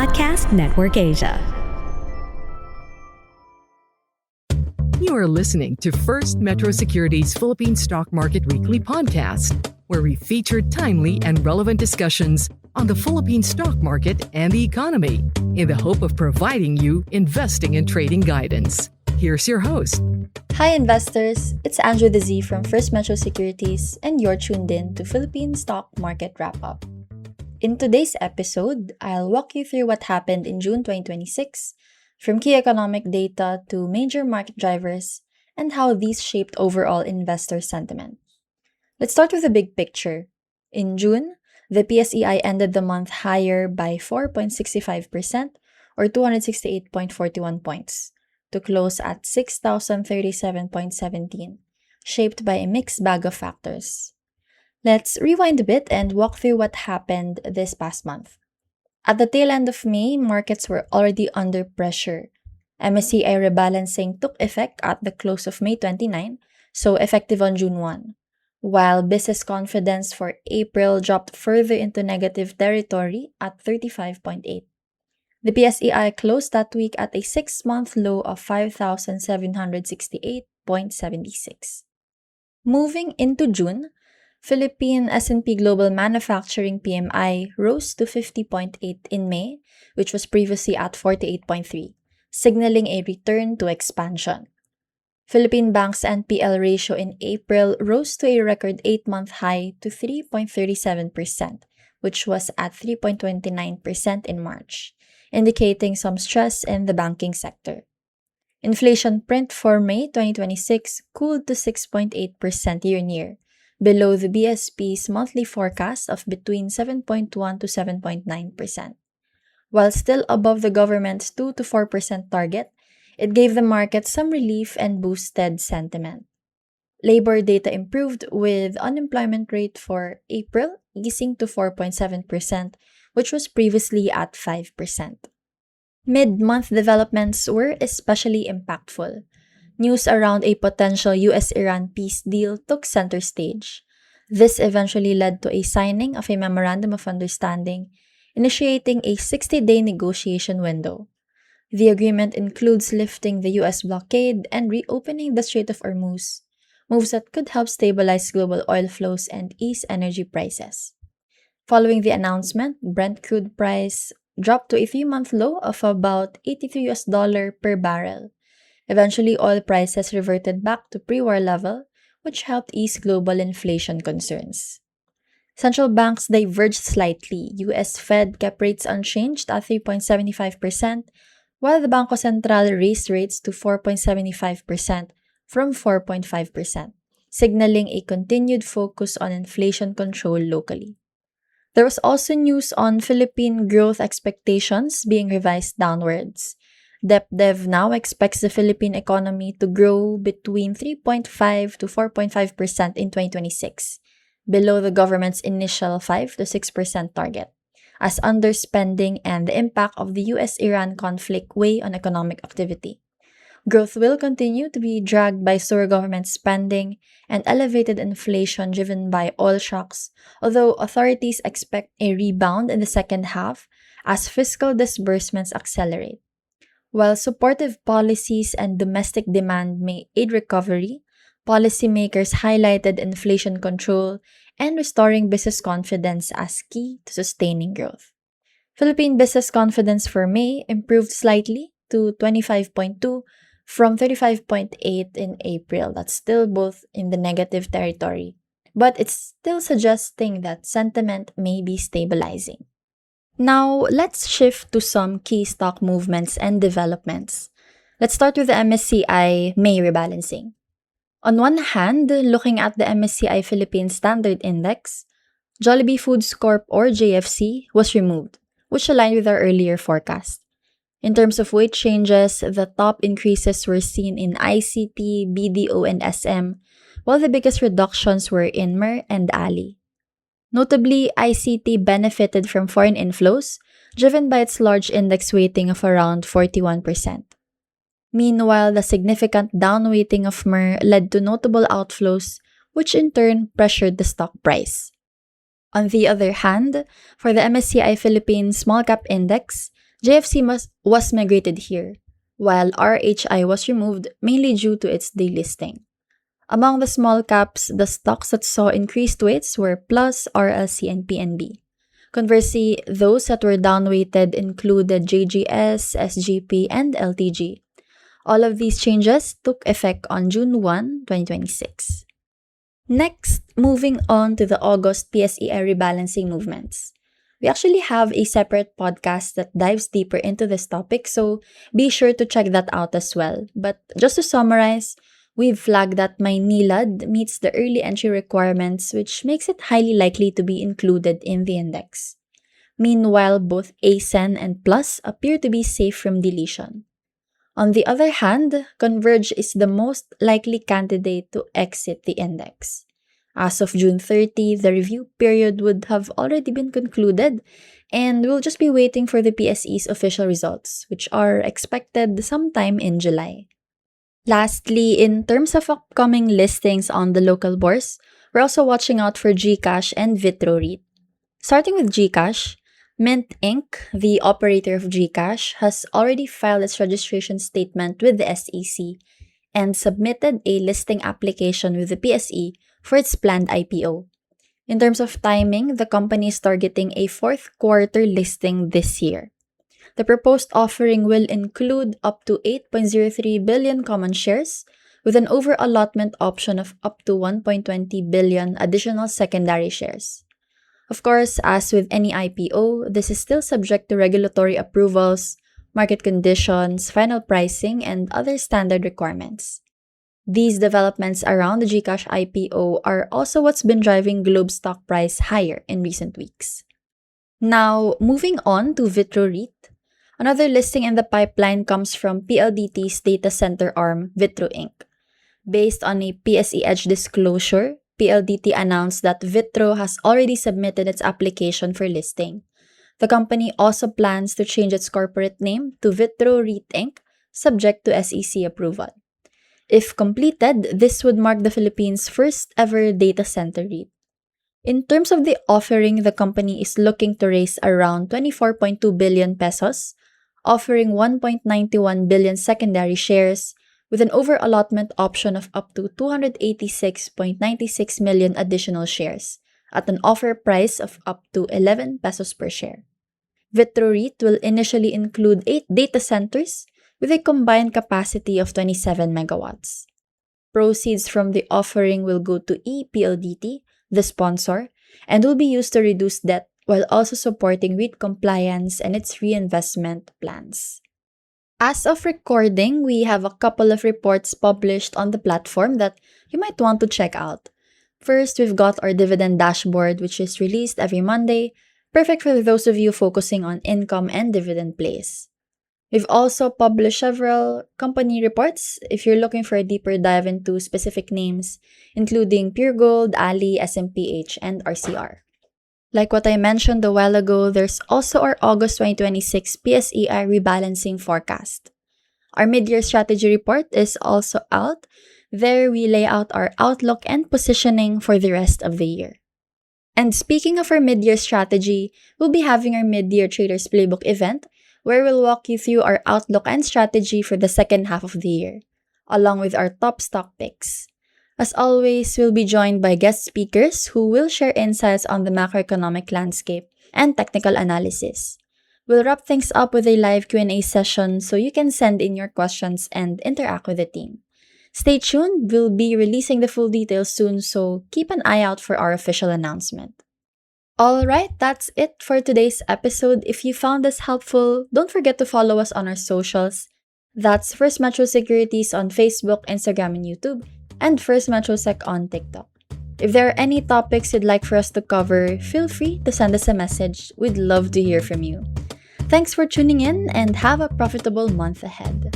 Podcast Network Asia. You are listening to FirstMetroSecurities Philippine Stock Market Weekly podcast, where we feature timely and relevant discussions on the Philippine stock market and the economy in the hope of providing you investing and trading guidance. Here's your host. Hi investors, it's Anjz from FirstMetroSecurities and you're tuned in to Philippine Stock Market Wrap-Up. In today's episode, I'll walk you through what happened in June 2026, from key economic data to major market drivers, and how these shaped overall investor sentiment. Let's start with the big picture. In June, the PSEi ended the month higher by 4.65% or 268.41 points to close at 6,037.17, shaped by a mixed bag of factors. Let's rewind a bit and walk through what happened this past month. At the tail end of May, markets were already under pressure. MSCI rebalancing took effect at the close of May 29, so effective on June 1, while business confidence for April dropped further into negative territory at 35.8. The PSEi closed that week at a 6-month low of 5,768.76. Moving into June, Philippine S&P Global Manufacturing PMI rose to 50.8 in May, which was previously at 48.3, signaling a return to expansion. Philippine Bank's NPL ratio in April rose to a record 8-month high to 3.37%, which was at 3.29% in March, indicating some stress in the banking sector. Inflation print for May 2026 cooled to 6.8% year-on-year, below the BSP's monthly forecast of between 7.1 to 7.9%. While still above the government's 2 to 4% target, it gave the market some relief and boosted sentiment. Labor data improved, with unemployment rate for April easing to 4.7%, which was previously at 5%. Mid-month developments were especially impactful. News around a potential US-Iran peace deal took center stage. This eventually led to a signing of a Memorandum of Understanding, initiating a 60-day negotiation window. The agreement includes lifting the US blockade and reopening the Strait of Hormuz, moves that could help stabilize global oil flows and ease energy prices. Following the announcement, Brent crude price dropped to a 3-month low of about $83 per barrel. Eventually, oil prices reverted back to pre-war level, which helped ease global inflation concerns. Central banks diverged slightly. US Fed kept rates unchanged at 3.75%, while the Bangko Sentral raised rates to 4.75% from 4.5%, signaling a continued focus on inflation control locally. There was also news on Philippine growth expectations being revised downwards. DepDev now expects the Philippine economy to grow between 3.5 to 4.5% in 2026, below the government's initial 5 to 6% target, as underspending and the impact of the US-Iran conflict weigh on economic activity. Growth will continue to be dragged by slower government spending and elevated inflation driven by oil shocks, although authorities expect a rebound in the second half as fiscal disbursements accelerate. While supportive policies and domestic demand may aid recovery, policymakers highlighted inflation control and restoring business confidence as key to sustaining growth. Philippine business confidence for May improved slightly to 25.2 from 35.8 in April. That's still both in the negative territory, but it's still suggesting that sentiment may be stabilizing. Now, let's shift to some key stock movements and developments. Let's start with the MSCI May rebalancing. On one hand, looking at the MSCI Philippine Standard Index, Jollibee Foods Corp or JFC was removed, which aligned with our earlier forecast. In terms of weight changes, the top increases were seen in ICT, BDO, and SM, while the biggest reductions were in MER and ALI. Notably, ICT benefited from foreign inflows, driven by its large index weighting of around 41%. Meanwhile, the significant downweighting of MER led to notable outflows, which in turn pressured the stock price. On the other hand, for the MSCI Philippine Small Cap Index, was migrated here, while RHI was removed mainly due to its delisting. Among the small caps, the stocks that saw increased weights were Plus, RLC, and PNB. Conversely, those that were downweighted included JGS, SGP, and LTG. All of these changes took effect on June 1, 2026. Next, moving on to the August PSEi rebalancing movements. We actually have a separate podcast that dives deeper into this topic, so be sure to check that out as well. But just to summarize, we've flagged that my NILAD meets the early entry requirements, which makes it highly likely to be included in the index. Meanwhile, both ASEN and Plus appear to be safe from deletion. On the other hand, Converge is the most likely candidate to exit the index. As of June 30, the review period would have already been concluded, and we'll just be waiting for the PSE's official results, which are expected sometime in July. Lastly, in terms of upcoming listings on the local bourse, we're also watching out for GCash and Vitro REIT. Starting with GCash, Mint Inc., the operator of GCash, has already filed its registration statement with the SEC and submitted a listing application with the PSE for its planned IPO. In terms of timing, the company is targeting a fourth quarter listing this year. The proposed offering will include up to 8.03 billion common shares with an over-allotment option of up to 1.20 billion additional secondary shares. Of course, as with any IPO, this is still subject to regulatory approvals, market conditions, final pricing, and other standard requirements. These developments around the GCash IPO are also what's been driving Globe's stock price higher in recent weeks. Now, moving on to Vitro REIT, another listing in the pipeline comes from PLDT's data center arm, Vitro Inc. Based on a PSE Edge disclosure, PLDT announced that Vitro has already submitted its application for listing. The company also plans to change its corporate name to Vitro REIT Inc., subject to SEC approval. If completed, this would mark the Philippines' first ever data center REIT. In terms of the offering, the company is looking to raise around 24.2 billion pesos, offering 1.91 billion secondary shares, with an over-allotment option of up to 286.96 million additional shares at an offer price of up to 11 pesos per share. Vitro REIT will initially include 8 data centers with a combined capacity of 27 megawatts. Proceeds from the offering will go to ePLDT, the sponsor, and will be used to reduce debt while also supporting REIT compliance and its reinvestment plans. As of recording, we have a couple of reports published on the platform that you might want to check out. First, we've got our dividend dashboard, which is released every Monday, perfect for those of you focusing on income and dividend plays. We've also published several company reports if you're looking for a deeper dive into specific names, including Pure Gold, Ali, SMPH, and RCR. Like what I mentioned a while ago, there's also our August 2026 PSEi rebalancing forecast. Our mid-year strategy report is also out. There we lay out our outlook and positioning for the rest of the year. And speaking of our mid-year strategy, we'll be having our mid-year Traders Playbook event where we'll walk you through our outlook and strategy for the second half of the year, along with our top stock picks. As always, we'll be joined by guest speakers who will share insights on the macroeconomic landscape and technical analysis. We'll wrap things up with a live Q&A session so you can send in your questions and interact with the team. Stay tuned, we'll be releasing the full details soon, so keep an eye out for our official announcement. Alright, that's it for today's episode. If you found this helpful, don't forget to follow us on our socials. That's First Metro Securities on Facebook, Instagram, and YouTube, and FirstMetroSec on TikTok. If there are any topics you'd like for us to cover, feel free to send us a message. We'd love to hear from you. Thanks for tuning in and have a profitable month ahead.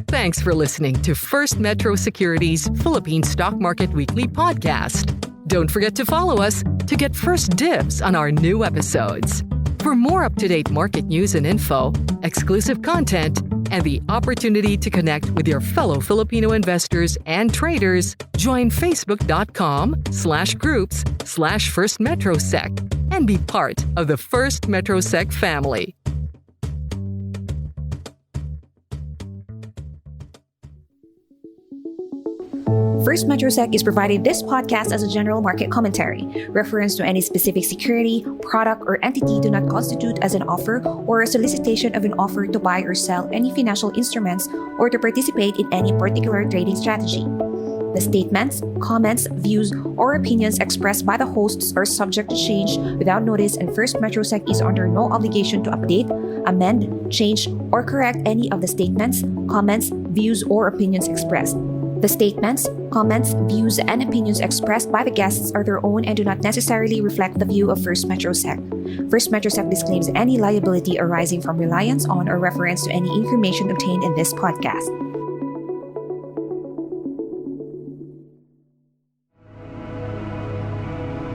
Thanks for listening to First Metro Securities Philippine Stock Market Weekly podcast. Don't forget to follow us to get first dibs on our new episodes. For more up-to-date market news and info, exclusive content, and the opportunity to connect with your fellow Filipino investors and traders, join facebook.com/groups/FirstMetroSec and be part of the FirstMetroSec family. FirstMetroSec is providing this podcast as a general market commentary. Reference to any specific security, product, or entity do not constitute as an offer or a solicitation of an offer to buy or sell any financial instruments or to participate in any particular trading strategy. The statements, comments, views, or opinions expressed by the hosts are subject to change without notice, and FirstMetroSec is under no obligation to update, amend, change, or correct any of the statements, comments, views, or opinions expressed. The statements, comments, views, and opinions expressed by the guests are their own and do not necessarily reflect the view of FirstMetroSec. FirstMetroSec disclaims any liability arising from reliance on or reference to any information obtained in this podcast.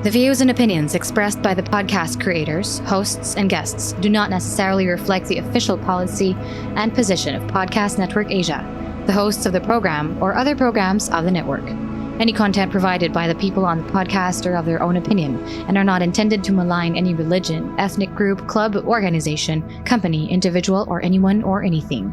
The views and opinions expressed by the podcast creators, hosts, and guests do not necessarily reflect the official policy and position of Podcast Network Asia, the hosts of the program, or other programs of the network. Any content provided by the people on the podcast are of their own opinion and are not intended to malign any religion, ethnic group, club, organization, company, individual, or anyone or anything.